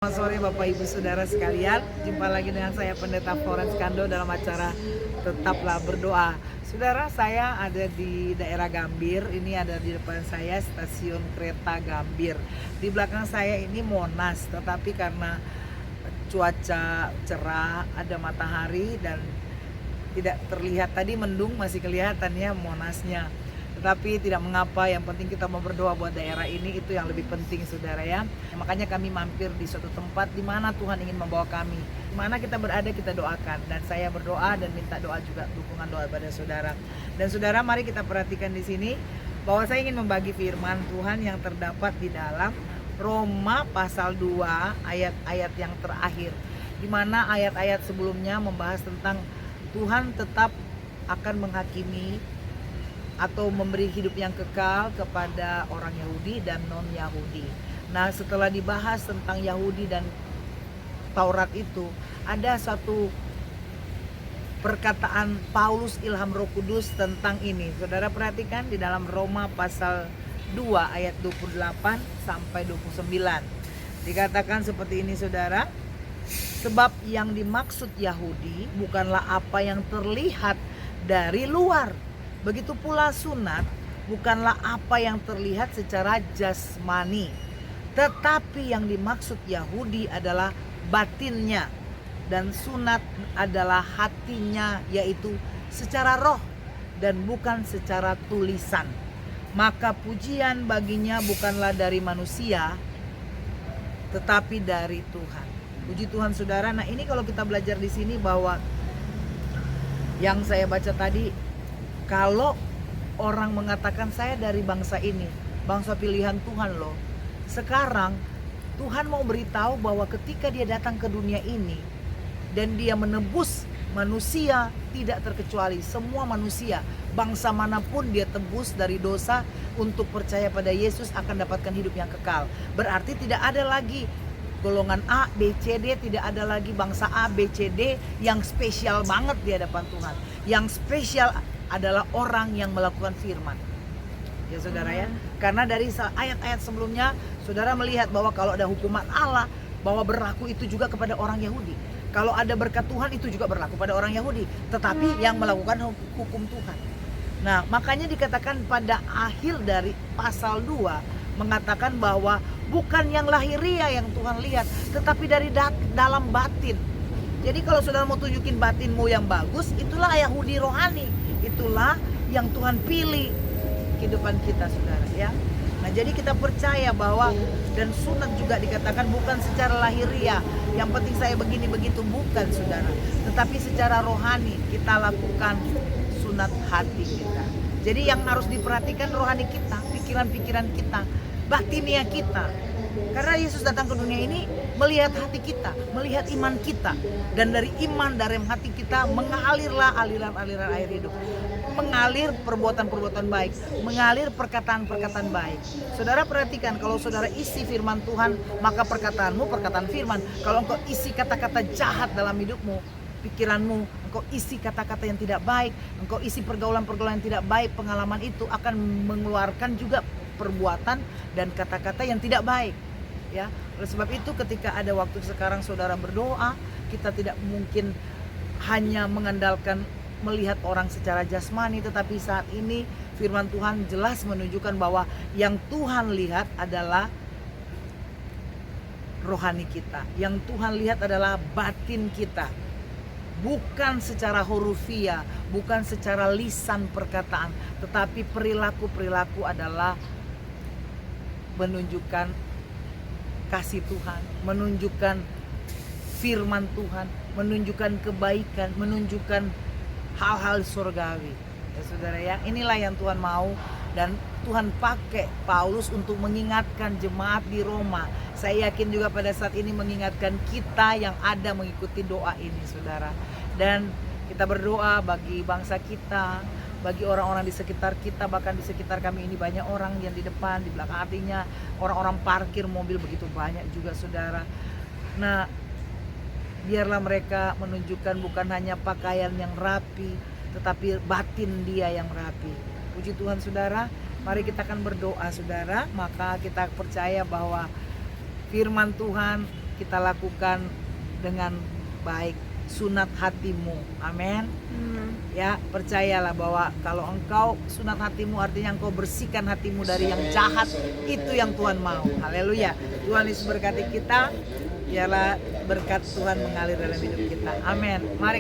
Selamat sore Bapak Ibu Saudara sekalian. Jumpa lagi dengan saya Pendeta Florence Kando dalam acara Tetaplah Berdoa. Saudara, saya ada di daerah Gambir. Ini ada di depan saya stasiun kereta Gambir. Di belakang saya ini Monas, tetapi karena cuaca cerah, ada matahari dan tidak terlihat, tadi mendung masih kelihatan ya Monasnya. Tetapi tidak mengapa, yang penting kita mau berdoa buat daerah ini, itu yang lebih penting saudara ya. Makanya kami mampir di suatu tempat di mana Tuhan ingin membawa kami. Di mana kita berada kita doakan, dan saya berdoa dan minta doa juga, dukungan doa pada saudara. Dan saudara, mari kita perhatikan di sini bahwa saya ingin membagi firman Tuhan yang terdapat di dalam Roma pasal 2 ayat-ayat yang terakhir. Di mana ayat-ayat sebelumnya membahas tentang Tuhan tetap akan menghakimi atau memberi hidup yang kekal kepada orang Yahudi dan non-Yahudi. Nah, setelah dibahas tentang Yahudi dan Taurat itu, ada satu perkataan Paulus ilham Roh Kudus tentang ini. Saudara perhatikan di dalam Roma pasal 2 ayat 28 sampai 29. Dikatakan seperti ini saudara, sebab yang dimaksud Yahudi bukanlah apa yang terlihat dari luar. Begitu pula sunat bukanlah apa yang terlihat secara jasmani, tetapi yang dimaksud Yahudi adalah batinnya, dan sunat adalah hatinya, yaitu secara roh dan bukan secara tulisan. Maka pujian baginya bukanlah dari manusia, tetapi dari Tuhan. Puji Tuhan saudara. Nah, ini kalau kita belajar di sini bahwa yang saya baca tadi, kalau orang mengatakan saya dari bangsa ini, bangsa pilihan Tuhan loh. Sekarang Tuhan mau beritahu bahwa ketika dia datang ke dunia ini dan dia menebus manusia, tidak terkecuali semua manusia, bangsa manapun dia tebus dari dosa untuk percaya pada Yesus akan dapatkan hidup yang kekal. Berarti tidak ada lagi golongan A, B, C, D, tidak ada lagi bangsa A, B, C, D yang spesial banget di hadapan Tuhan. Yang spesial adalah orang yang melakukan firman. Ya saudara ya. Karena dari ayat-ayat sebelumnya saudara melihat bahwa kalau ada hukuman Allah, bahwa berlaku itu juga kepada orang Yahudi. Kalau ada berkat Tuhan itu juga berlaku pada orang Yahudi, tetapi yang melakukan hukum Tuhan. Nah, makanya dikatakan pada akhir dari pasal 2 mengatakan bahwa bukan yang lahiria yang Tuhan lihat, tetapi dari dalam batin. Jadi kalau saudara mau tunjukin batinmu yang bagus, itulah Yahudi rohani. Itulah yang Tuhan pilih kehidupan kita saudara ya. Nah, jadi kita percaya bahwa, dan sunat juga dikatakan bukan secara lahiria, yang penting saya begini begitu, bukan saudara, tetapi secara rohani kita lakukan sunat hati kita. Jadi yang harus diperhatikan rohani kita, pikiran-pikiran kita, batinia kita. Karena Yesus datang ke dunia ini melihat hati kita, melihat iman kita. Dan dari iman, dari hati kita mengalirlah aliran-aliran air hidup. Mengalir perbuatan-perbuatan baik, mengalir perkataan-perkataan baik. Saudara perhatikan, kalau saudara isi firman Tuhan, maka perkataanmu perkataan firman. Kalau engkau isi kata-kata jahat dalam hidupmu, pikiranmu, engkau isi kata-kata yang tidak baik, engkau isi pergaulan-pergaulan yang tidak baik, pengalaman itu akan mengeluarkan juga perbuatan dan kata-kata yang tidak baik ya. Oleh sebab itu ketika ada waktu sekarang saudara berdoa, kita tidak mungkin hanya mengandalkan melihat orang secara jasmani, tetapi saat ini firman Tuhan jelas menunjukkan bahwa yang Tuhan lihat adalah rohani kita, yang Tuhan lihat adalah batin kita, bukan secara hurufiah, bukan secara lisan perkataan, tetapi perilaku-perilaku adalah menunjukkan kasih Tuhan, menunjukkan firman Tuhan, menunjukkan kebaikan, menunjukkan hal-hal surgawi. Ya saudara ya, inilah yang Tuhan mau, dan Tuhan pakai Paulus untuk mengingatkan jemaat di Roma. Saya yakin juga pada saat ini mengingatkan kita yang ada mengikuti doa ini saudara. Dan kita berdoa bagi bangsa kita, bagi orang-orang di sekitar kita, bahkan di sekitar kami ini banyak orang yang di depan, di belakang, artinya orang-orang parkir mobil begitu banyak juga saudara. Nah, biarlah mereka menunjukkan bukan hanya pakaian yang rapi, tetapi batin dia yang rapi. Puji Tuhan saudara. Mari kita akan berdoa saudara. Maka kita percaya bahwa firman Tuhan kita lakukan dengan baik, sunat hatimu. Amin. Ya, percayalah bahwa kalau engkau sunat hatimu artinya engkau bersihkan hatimu dari yang jahat, itu yang Tuhan mau. Haleluya. Tuhan Yesus berkati kita, biarlah berkat Tuhan mengalir dalam hidup kita. Amin. Mari